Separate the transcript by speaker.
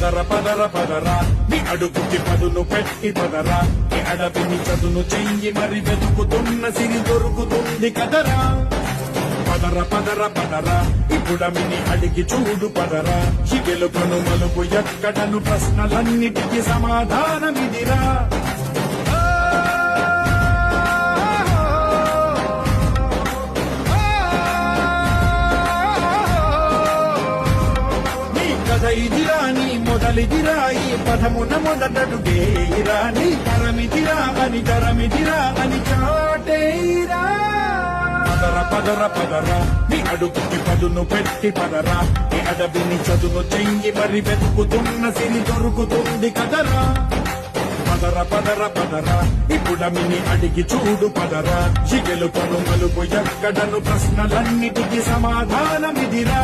Speaker 1: పదర పదర పదరా నీ అడుగుకి పదును పెట్టి పదరా నీ అడవిని చదును చెయ్యి మరి వెతుకుతున్న సిరి దొరుకుతుంది కదరా పదర పదర పదరా ఇప్పుడమిని అడిగి చూడు పదరా చిగెలుకను మలుపు ఎక్కడను ప్రశ్నలన్నిటికీ సమాధానమిదిరా ఇదిరా నీ మొదలిదిరా ఈ పదమున మొదటడుగేరా నీ తరమిదిరా అని తరమిదిరా అని చాటేరా పదర పదర పదరా నీ అడుగుకి పదును పెట్టి పదరా నీ అడవిని చదును చెయ్యి మరి వెతుకుతున్న సిరి దొరుకుతుంది కదరా పదర పదర పదరా ఇప్పుడమిని అడిగి చూడు పదరా చిగెలు కను మలుపు ఎక్కడను ప్రశ్నలన్నిటికీ సమాధానమిదిరా